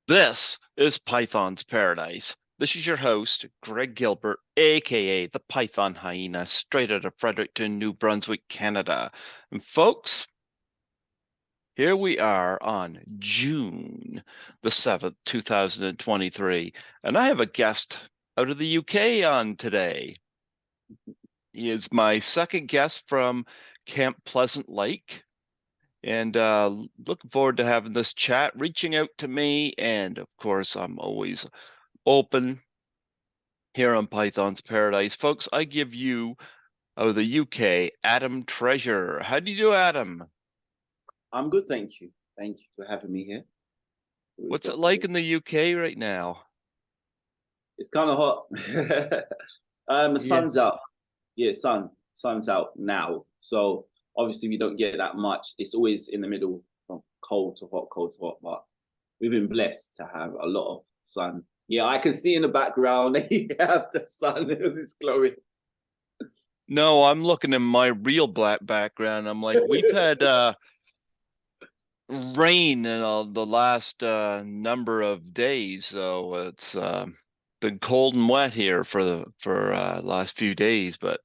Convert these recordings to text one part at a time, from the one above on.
This is Python's Paradise. This is your host, Greg Gilbert, aka the Python Hyena, straight out of Fredericton, New Brunswick, Canada. And folks, here we are on June the 7th, 2023, and I have a guest out of the UK on today. He is my second guest from Camp Pleasant Lake. And looking forward to having this chat, reaching out to me. And of course, I'm always open here on Python's Paradise. Folks, I give you, out of the UK, Adam Treasure. How do you do, Adam? I'm good, thank you. Thank you for having me here. What's it like in the UK right now? It's kind of hot. The Yeah. sun's out. Yeah, sun's out now. So obviously we don't get that much. It's always in the middle from cold to hot, cold to hot. But we've been blessed to have a lot of sun. Yeah, I can see in the background you have the sun. It's glowing. No, I'm looking in my real black background. I'm like, we've had rain in the last number of days, so it's been cold and wet here for the last few days, but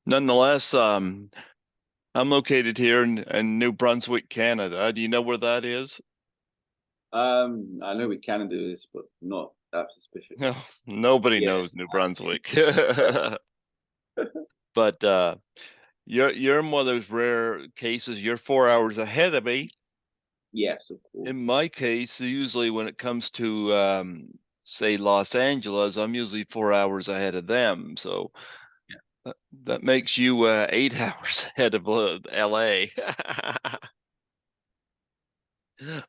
nonetheless, I'm located here in New Brunswick, Canada. Do you know where that is? I know we can do this, but not that suspicious. No, nobody Yeah. knows New Brunswick. But you're in one of those rare cases. You're 4 hours ahead of me. Yes, of In course. my case, usually when it comes to say Los Angeles, I'm usually 4 hours ahead of them. So that makes you 8 hours ahead of LA.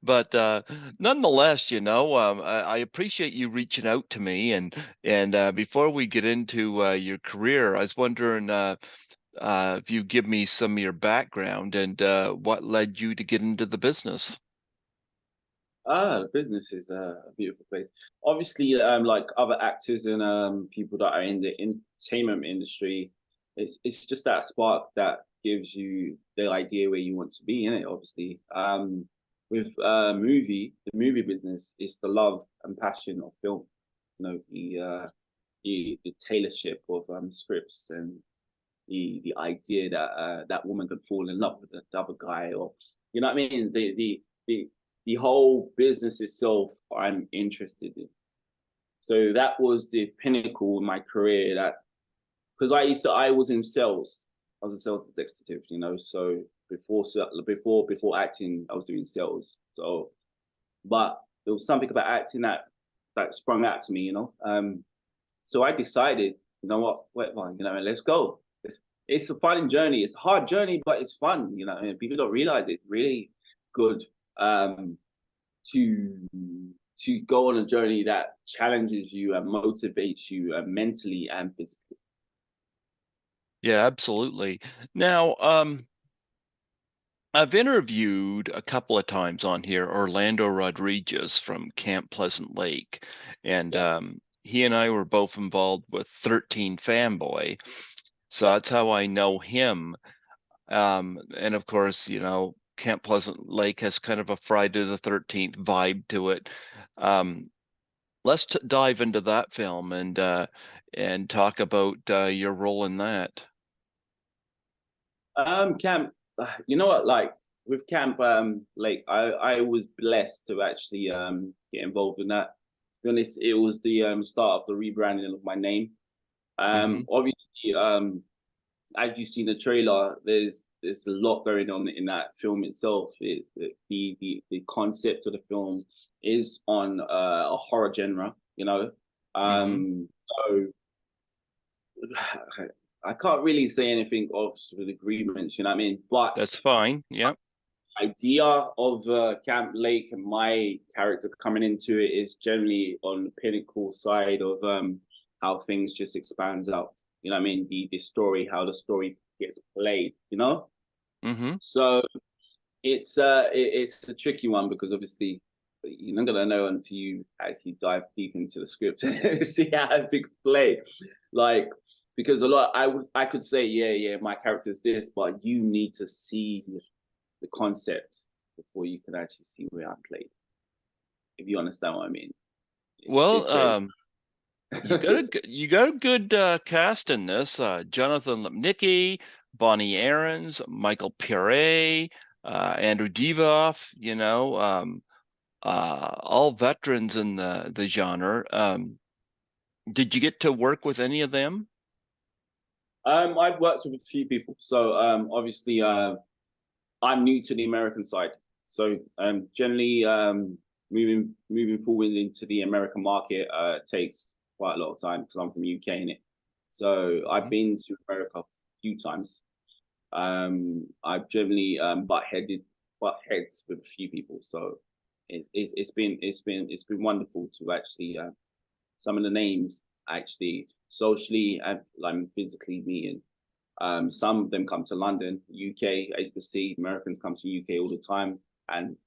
But nonetheless, I appreciate you reaching out to me. And before we get into your career, I was wondering if you give me some of your background and what led you to get into the business. The business is a beautiful place. Obviously, like other actors and people that are in the entertainment industry, it's just that spark that gives you the idea where you want to be in it. Obviously, with the movie business is the love and passion of film. You know, the tailorship of scripts and the idea that that woman could fall in love with the other guy, or you know what I mean. The whole business itself I'm interested in. So that was the pinnacle in my career. That because I was in sales. I was a sales executive, you know. So before acting, I was doing sales. So, but there was something about acting that sprung out to me, you know. So I decided, you know what, wait, well, you know, let's go. It's a fun journey. It's a hard journey, but it's fun. You know, and people don't realize it's really good um, to go on a journey that challenges you and motivates you mentally and physically. Yeah, absolutely. Now, I've interviewed a couple of times on here Orlando Rodriguez from Camp Pleasant Lake, and Yeah, he and I were both involved with 13 Fanboy, so yeah. that's how I know him. And of course, Camp Pleasant Lake has kind of a Friday the 13th vibe to it. Um, let's dive into that film and talk about your role in that. Camp. You know what? Like with Camp Lake, I was blessed to actually get involved in that. To be honest, it was the start of the rebranding of my name. Hmm. Obviously, as you see in the trailer, there's a lot going on in that film itself. It's the concept of the film is on a horror genre, you know. Hmm. So I can't really say anything of with agreements, you know what I mean? But That's fine. Yep. idea of Camp Lake and my character coming into it is generally on the pinnacle side of how things just expands out. You know what I mean? The story, how the story gets played, you know? Hmm. So it's a tricky one because obviously you're not gonna know until you actually dive deep into the script and see how things play. Like because a lot I could say, yeah, my character is this, but you need to see the concept before you can actually see where I played. If you understand what I mean, it's Well, very. you got a good cast in this. Jonathan Lipnicki, Bonnie Aarons, Michael Pire, Andrew Divoff. All veterans in the genre. Did you get to work with any of them? I've worked with a few people, so obviously I'm new to the American side, so generally moving forward into the American market takes quite a lot of time because I'm from UK in it. So I've Mhm. been to America a few times. I've generally butt heads with a few people, so it's been wonderful to actually some of the names actually socially and like physically meeting. Some of them come to London, UK, as you can see, Americans come to UK all the time and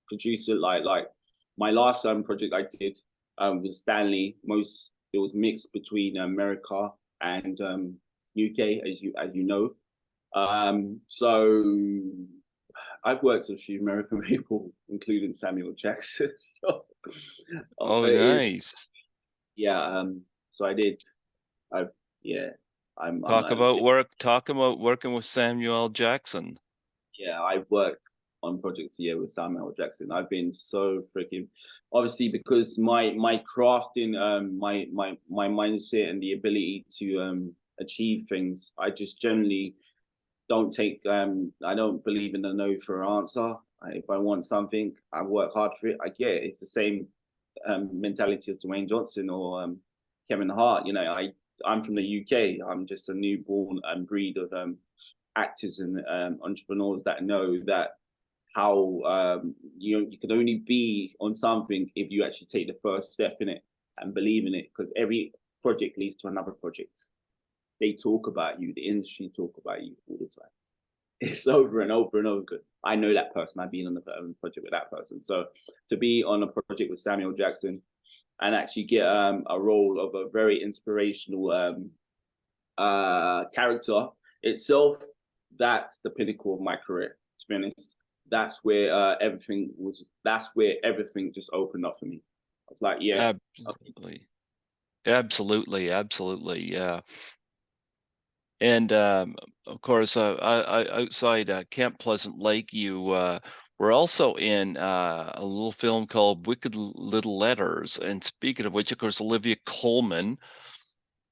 produce it like my last project I did was Stanley. Most it was mixed between America and UK, as you know. So I've worked with a few American people, including Samuel Jackson. So Oh, it is, nice. yeah. So I did. I yeah. I'm Talk a about bit. work. Talk about working with Samuel Jackson. Yeah, I worked on projects here with Samuel Jackson. I've been so freaking obviously because my crafting, my mindset and the ability to achieve things. I just generally don't take I don't believe in the no for an answer. If I want something, I work hard for it. I get it. It's the same mentality as Dwayne Johnson or Kevin Hart. I'm from the UK. I'm just a newborn breed of actors and entrepreneurs that know that how you can only be on something if you actually take the first step in it and believe in it. Because every project leads to another project. They talk about you. The industry talk about you all the time. It's over and over and over again. I know that person. I've been on the project with that person. So to be on a project with Samuel Jackson and actually get a role of a very inspirational character itself, that's the pinnacle of my career. To be honest, That's where everything just opened up for me. I was like, yeah, okay. Absolutely. Absolutely. Absolutely. Yeah. And of course, outside Camp Pleasant Lake, you were also in a little film called Little Letters. And speaking of which, of course, Olivia Colman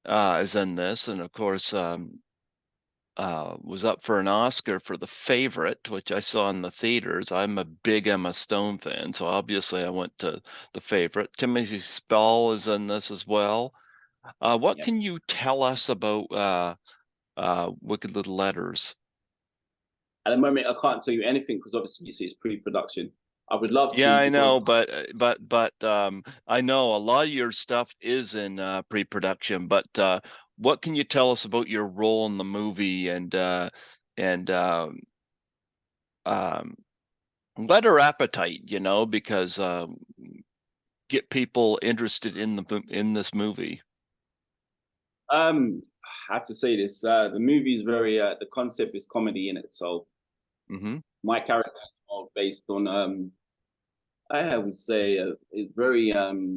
is in this, and of course, was up for an Oscar for The Favorite, which I saw in the theaters. I'm a big Emma Stone fan, so obviously I went to The Favorite. Timothy Spall is in this as well. What Yeah. can you tell us about Wicked Little Letters? At the moment, I can't tell you anything because obviously you see it's pre-production. I would love Yeah, to I know, because but I know a lot of your stuff is in pre-production. But what can you tell us about your role in the movie and um, let our appetite, because get people interested in in this movie. I have to say this. The movie is very the concept is comedy in it. So Hmm. my character is more based on I would say it's very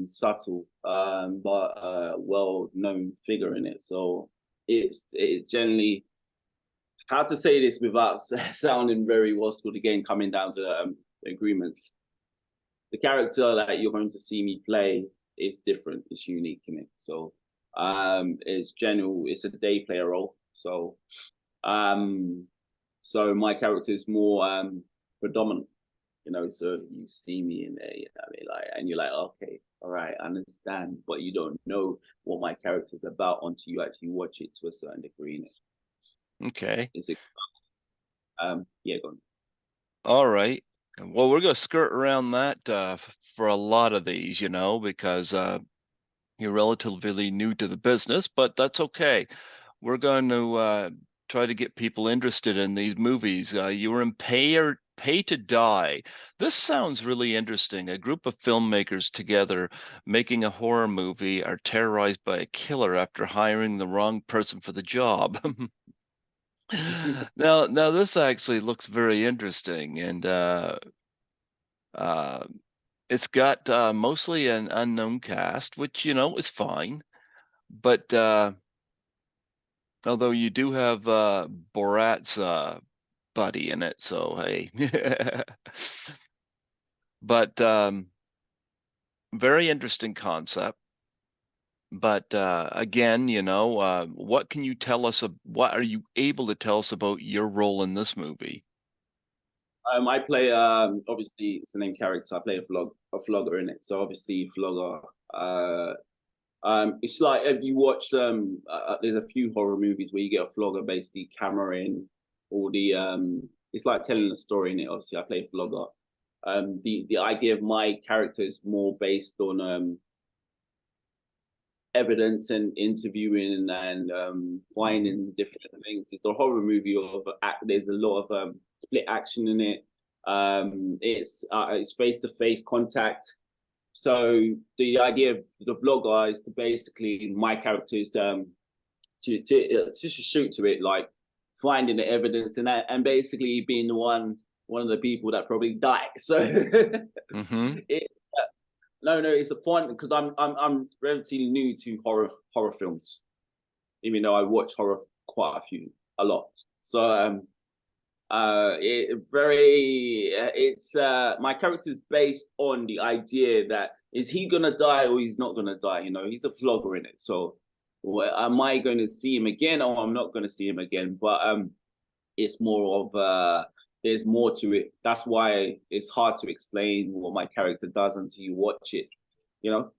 subtle but well known figure in it. So it generally how to say this without sounding very what's called again coming down to agreements. The character that you're going to see me play is different. It's unique in it. So it's general. It's a day player role. Um, so my character is more predominant. So you see me in there. I mean, like, and you're like, okay, all right, I understand, but you don't know what my character's about until you actually watch it to a certain degree. In it, Okay. it's yeah, go on. All right. Well, we're going to skirt around that for a lot of these, because you're relatively new to the business, but that's okay. We're going to try to get people interested in these movies. You were in Pay to Die. This sounds really interesting. A group of filmmakers together making a horror movie are terrorized by a killer after hiring the wrong person for the job. Now this actually looks very interesting, and Uh, it's got mostly an unknown cast, which is fine. But although you do have Borat's buddy in it, so hey. But very interesting concept. But again, what can you tell us? What are you able to tell us about your role in this movie? I play obviously it's the name character. I play a flogger in it. So obviously flogger. It's like if you watch there's a few horror movies where you get a flogger basically camera in all the it's like telling a story in it. Obviously, I play flogger. The idea of my character is more based on evidence and interviewing and finding different things. It's a horror movie of act. There's a lot of split action in it. It's face to face contact. So the idea of the vlogger is to basically my character is to just shoot to it, like finding the evidence and that, and basically being the one of the people that probably die. So Mm-hmm. it, no, it's a fun because I'm relatively new to horror films, even though I watch horror a lot. So it's my character is based on the idea that is he gonna die or he's not gonna die. He's a vlogger in it. So am I going to see him again or I'm not going to see him again? But it's more of there's more to it. That's why it's hard to explain what my character does until you watch it. You know.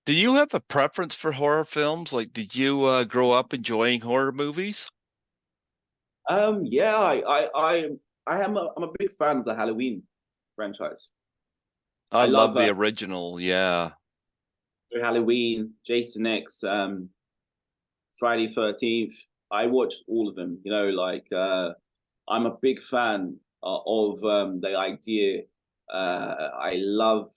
Do you have a preference for horror films? Like, did you grow up enjoying horror movies? Yeah, I'm a big fan of the Halloween franchise. I I love love the original. Yeah. Halloween, Jason X, Friday 13th. I watched all of them. I'm a big fan of the idea. I love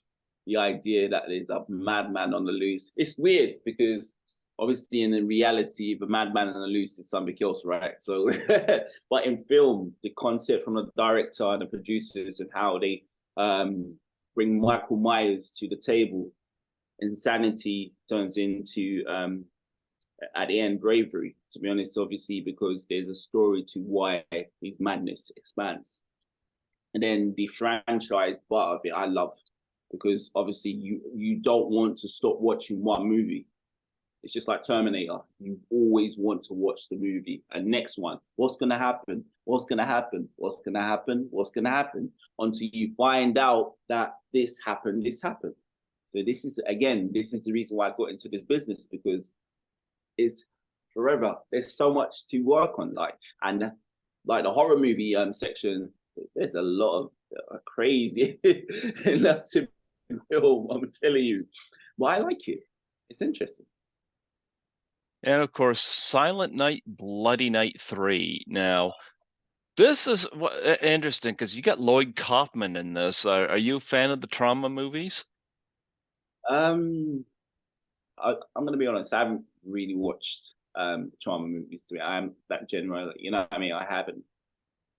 the idea that there's a madman on the loose. It's weird because obviously in reality, the madman on the loose is somebody else, right? So, but in film, the concept from the director and the producers and how they bring Michael Myers to the table, insanity turns into at the end bravery, to be honest, obviously because there's a story to why his madness expands. And then the franchise part of it I love because obviously you don't want to stop watching one movie. It's just like Terminator. You always want to watch the movie. And next one, what's gonna happen? What's gonna happen? What's gonna happen? What's gonna happen? Until you find out that this happened, this happened. So this is the reason why I got into this business because is forever. There's so much to work on, and like the horror movie section. There's a lot of crazy in that film. I'm telling you, but I like it. It's interesting. And of course, Silent Night, Bloody Night 3. Now, this is interesting because you got Lloyd Kaufman in this. Are you a fan of the trauma movies? Um, I'm gonna be honest. I haven't really watched trauma movies. To me, I'm that general. I mean, I haven't.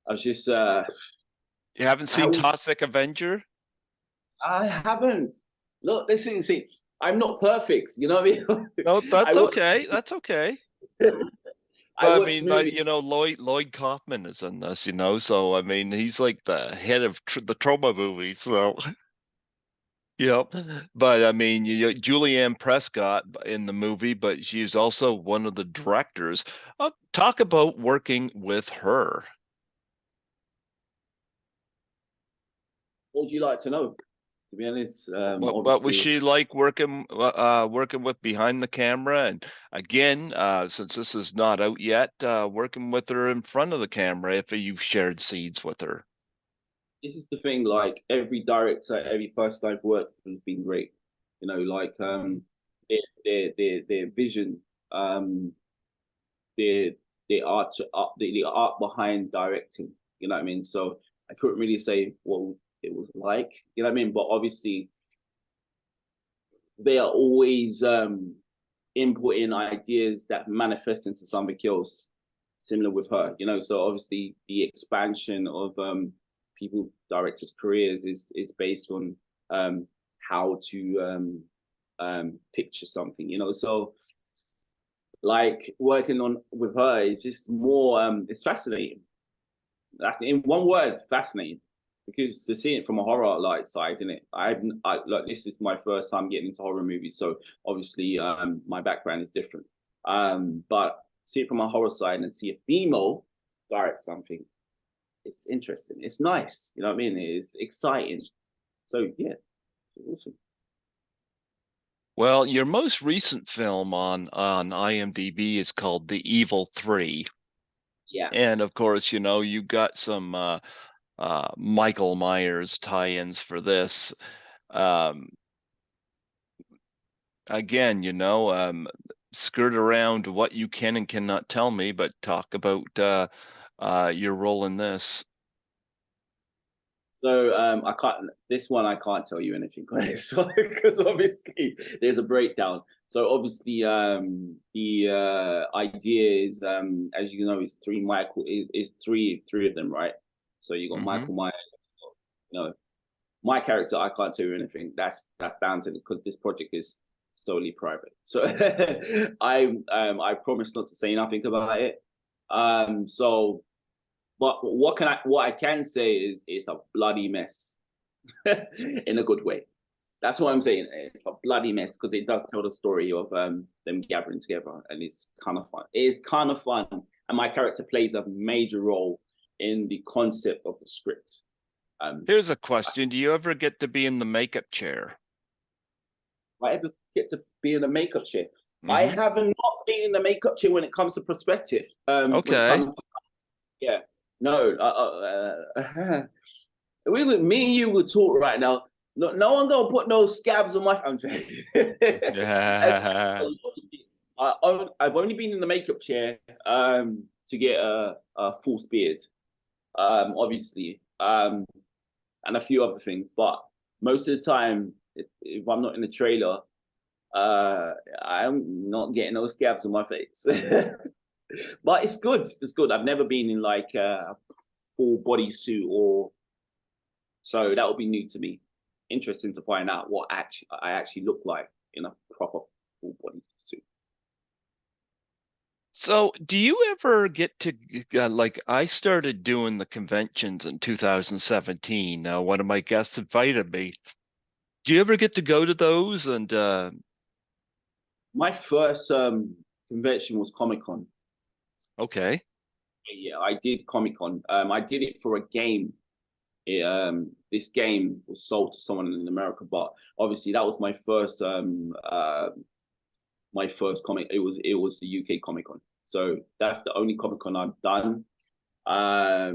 I was just You haven't I seen was Toxic Avenger? I haven't. Look, listen, see, I'm not perfect. You know what I mean? No, I that's watch, okay. That's okay. I But I watch mean, movies. Lloyd Kaufman is in this, so I mean, he's like the head of the trauma movie. So, yep. But I mean, Julianne Prescott in the movie, but she's also one of the directors. Talk about working with her. What would you like to know? To be honest, What was obviously, she like working with behind the camera? And again, since this is not out yet, working with her in front of the camera if you've shared scenes with her. this is the thing. Like every director, every person I've worked with has been great. Like their vision, um, their the art behind directing. You know what I mean? So I couldn't really say what it was like. You know what I mean? But obviously, they are always inputting ideas that manifest into something else, similar with her. So obviously the expansion of people directors' careers is based on how to picture something, you know. So like working on with her is just more it's fascinating. In one word, fascinating. Because to see it from a horror like side, in it, like this is my first time getting into horror movies, so obviously my background is different. But see it from a horror side and see a female direct something, it's interesting. It's nice, you know what I mean? It's exciting. So yeah, awesome. Well, your most recent film on IMDb is called The Evil 3. Yeah. And of course, you know, you got some Michael Myers tie-ins for this. Um, Again, you know, skirt around what you can and cannot tell me, but talk about your role in this. So I can't. This one I can't tell you anything because obviously there's a breakdown. So obviously the idea is as you know is three of them, right? So you got Hmm. Michael Myers. You know, my character I can't tell you anything. That's down to because this project is solely private. So I promise not to say nothing about it. So but what I can say is it's a bloody mess in a good way. That's what I'm saying. It's a bloody mess because it does tell the story of them gathering together, and it's kind of fun. It is kind of fun, and my character plays a major role in the concept of the script. Um, Here's a question. Do you ever get to be in the makeup chair? I ever get to be in a makeup chair. I Hmm. haven't not been in the makeup chair when it comes to perspective. When it Okay. comes, yeah, no. Me and you would talk right now. No, no one gonna put no scabs on my. I'm joking. Yeah. I've only been in the makeup chair to get a false beard, obviously, and a few other things. But most of the time, if I'm not in the trailer, I'm not getting those scabs on my face. But it's good. It's good. I've never been in like a full body suit or so that would be new to me. Interesting to find out what I actually look like in a proper full body suit. So, do you ever get to like I started doing the conventions in 2017. Now, one of my guests invited me. Do you ever get to go to those? And My first convention was Comic Con. okay. Yeah, I did Comic Con. I did it for a game. This game was sold to someone in America, but obviously that was my first comic. It was the UK Comic Con. So that's the only Comic Con I've done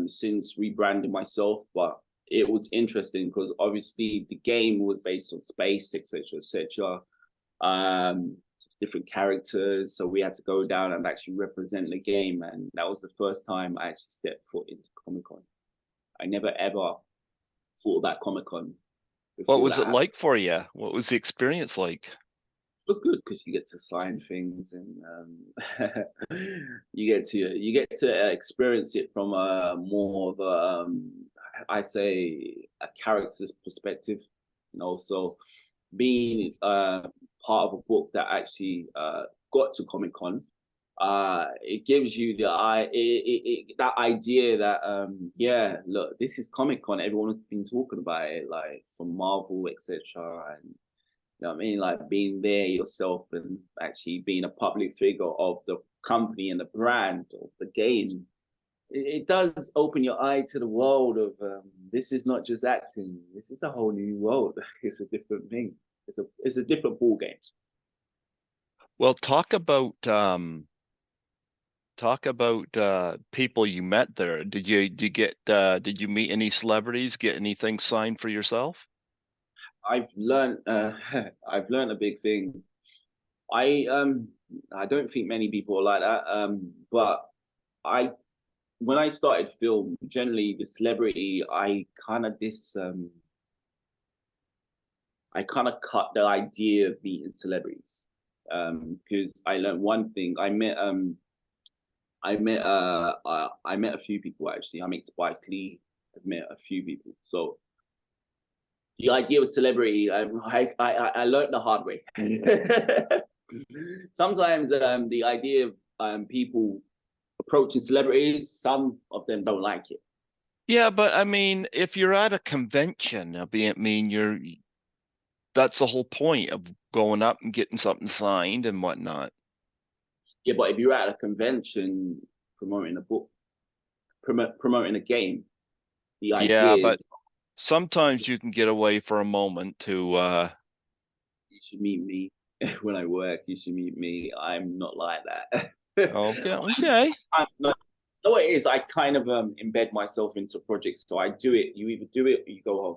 since rebranding myself. But it was interesting because obviously the game was based on space, etc., etc. Um, different characters, so we had to go down and actually represent the game, and that was the first time I actually stepped foot into Comic Con. I never ever thought about Comic Con What before was that it happened. like for you? What was the experience like? It was good because you get to sign things and you get to experience it from a more of a I say a character's perspective, and also being part of a book that actually got to Comic Con. It gives you that idea that yeah, look, this is Comic Con. Everyone's been talking about it, like from Marvel, etc. And you know what I mean? Like being there yourself and actually being a public figure of the company and the brand of the game. It does open your eye to the world of this is not just acting. This is a whole new world. It's a different thing. It's a different ball game. Well, talk about people you met there. Did you meet any celebrities, get anything signed for yourself? I've learned I've learned a big thing. I um I don't think many people are like that. But I when I started film, generally the celebrity, I kind of cut the idea of meeting celebrities. Because I learned one thing. I met a few people actually. I met Spike Lee. met a few people. So the idea of celebrity, I learned the hard way. Sometimes the idea of people approaching celebrities, some of them don't like it. Yeah, but I mean, if you're at a convention, I mean, that's the whole point of going up and getting something signed and whatnot. Yeah, but if you're at a convention promoting a book, promoting a game, the Yeah, idea is but sometimes you can get away for a moment to you should meet me when I work. You should meet me. I'm not like that. okay, okay. I'm not, no, what it is. I kind of embed myself into projects, so I do it. You either do it or you go home.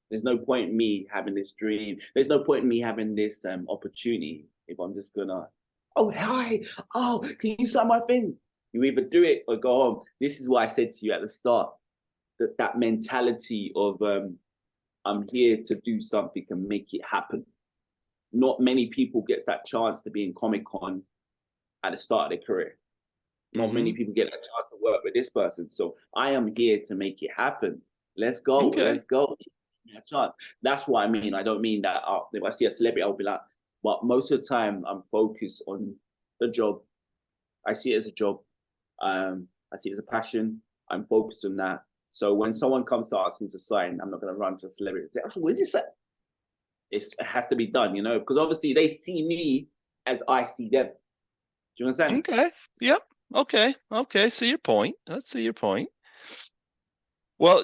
There's no point in me having this dream. There's no point in me having this opportunity if I'm just gonna, oh hi, oh can you sign my thing? You either do it or go home. This is what I said to you at the start. That mentality of I'm here to do something and make it happen. Not many people gets that chance to be in Comic Con at the start of their career. Not Mm-hmm. many people get that chance to work with this person. So I am here to make it happen. Let's go. Okay. Let's go. That's what I mean. I don't mean that if I see a celebrity, I'll be like, but most of the time I'm focused on the job. I see it as a job. I see it as a passion. I'm focused on that. So when someone comes to ask me to sign, I'm not going to run to a celebrity and say, oh, what did you say? It has to be done, you know, because obviously they see me as I see them. Do you understand? Okay. Yep. Okay. Okay. See your point. Let's see your point. Well,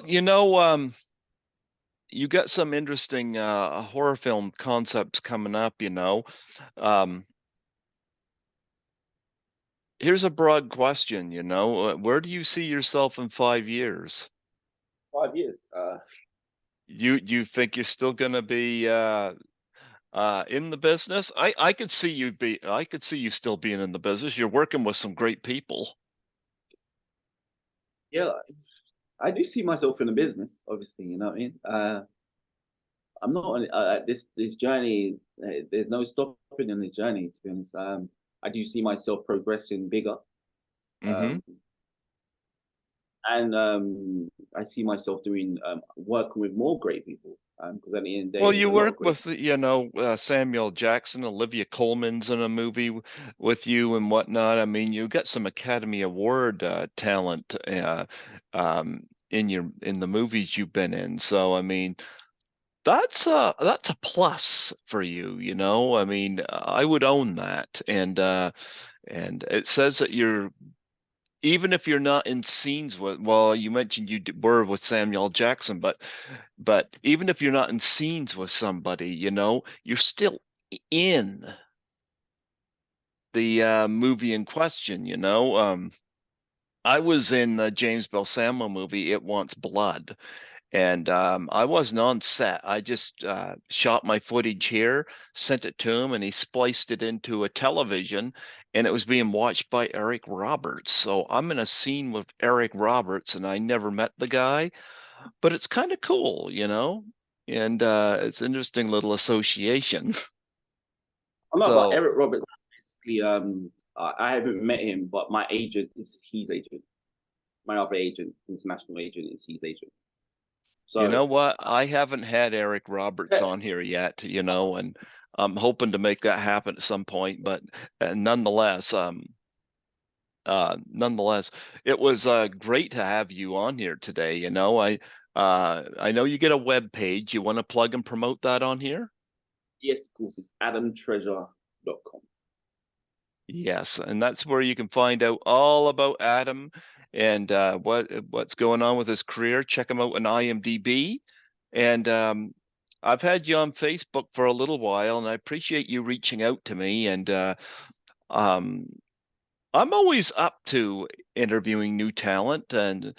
you got some interesting horror film concepts coming up, you know. Um, Here's a broad question, where do you see yourself in 5 years? 5 years. You think you're still gonna be in the business? I could see you still being in the business. You're working with some great people. Yeah, I do see myself in a business, obviously, you know what I mean? I'm not on this journey. There's no stopping in this journey, to be honest. I do see myself progressing bigger, Mm-hmm. um, and I see myself doing working with more great people. Because at the end of the day, Well, there's you a lot of work great. with, Samuel Jackson, Olivia Colman's in a movie with you and whatnot. I mean, you got some Academy Award talent in the movies you've been in. So, I mean, that's a plus for you, you know. I mean, I would own that, and it says that you're even if you're not in scenes with, well, you mentioned were with Samuel Jackson, but even if you're not in scenes with somebody, you're still in the movie in question, you know. I was in the James Balsamo movie, It Wants Blood, and I wasn't on set. I just shot my footage here, sent it to him, and he spliced it into a television, and it was being watched by Eric Roberts. So I'm in a scene with Eric Roberts, and I never met the guy, but it's kind of cool, and it's an interesting little association. I'm not about So, Eric Roberts. Basically, I haven't met him, but my agent is his agent. My other agent, international agent, is his agent. you So know what? I haven't had Eric Roberts on here yet, and I'm hoping to make that happen at some point, but nonetheless, nonetheless, it was great to have you on here today. I know you get a web page. You want to plug and promote that on here? yes, of course, it's adamtreasure.com. Yes, and that's where you can find out all about Adam and what's going on with his career. Check him out on IMDb. And I've had you on Facebook for a little while, and I appreciate you reaching out to me. And um, I'm always up to interviewing new talent and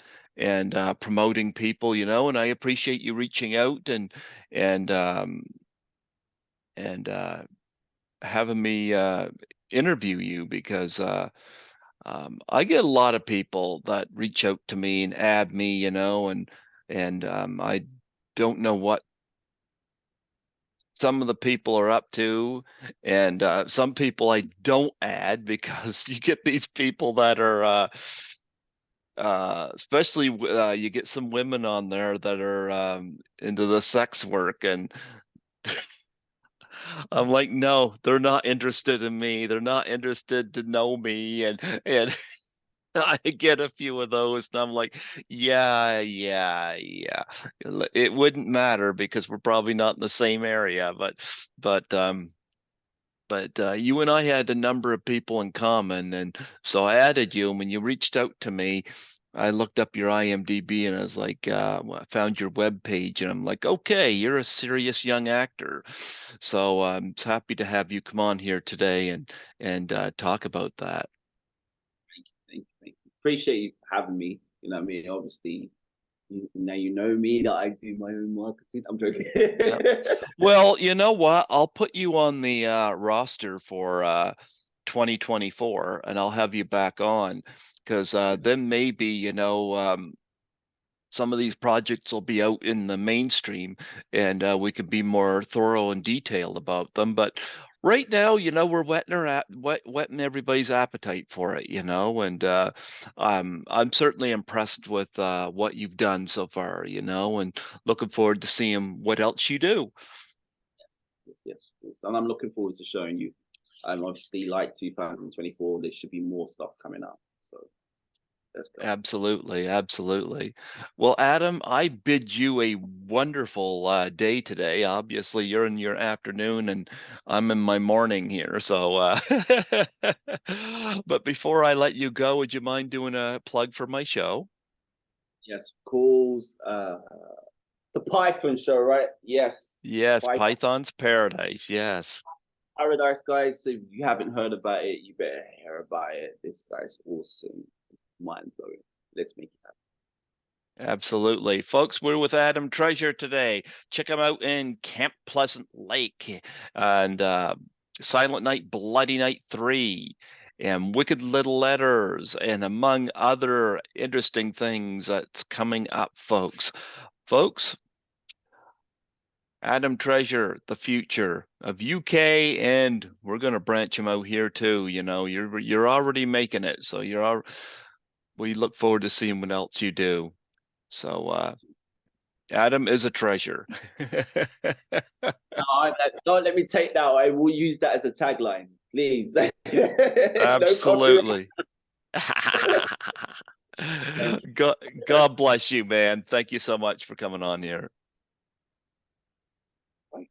promoting people, and I appreciate you reaching out and and having me interview you because I get a lot of people that reach out to me and add me, and I don't know what some of the people are up to, and some people I don't add because you get these people that are Especially you get some women on there that are into the sex work, and I'm like, no, they're not interested in me. They're not interested to know me, and I get a few of those, and I'm like, yeah, yeah, yeah. It wouldn't matter because we're probably not in the same area, but um, but you and I had a number of people in common, and so I added you. And when you reached out to me, I looked up your IMDb, and I was like, I found your web page, and I'm like, okay, you're a serious young actor. So I'm happy to have you come on here today and talk about that. Thank you, thank you. Appreciate you having me. You know what I mean? Obviously, now you know me that I do my own marketing. I'm joking. Yep. Well, you know what? I'll put you on the roster for 2024, and I'll have you back on because then maybe, some of these projects will be out in the mainstream, and we can be more thorough and detailed about them. But right now, we're whetting everybody's appetite for it, and I'm certainly impressed with what you've done so far, and looking forward to seeing what else you do. Yes, yes, of course. And I'm looking forward to showing you. Obviously, like 2024, there should be more stuff coming up. So let's go. Absolutely, absolutely. Well, Adam, I bid you a wonderful day today. Obviously, you're in your afternoon and I'm in my morning here. So, but before I let you go, would you mind doing a plug for my show? Yes, calls. The Python show, right? Yes, Yes, Python Python's Paradise. Yes. Paradise, guys. So if you haven't heard about it, you better hear about it. This guy's awesome. It's mind blowing. Let's make it happen. Absolutely. Folks, we're with Adam Treasure today. Check him out in Camp Pleasant Lake and Silent Night, Bloody Night 3 and Wicked Little Letters, and among other interesting things that's coming up, folks. Folks, Adam Treasure, the future of UK, and we're going to branch him out here too. You're already making it, so we look forward to seeing what else you do. So, Adam is a treasure. No, don't let me take that. I will use that as a tagline, please. No copyright. Absolutely. Thank God, God bless you, man. Thank you so much for coming on here. you.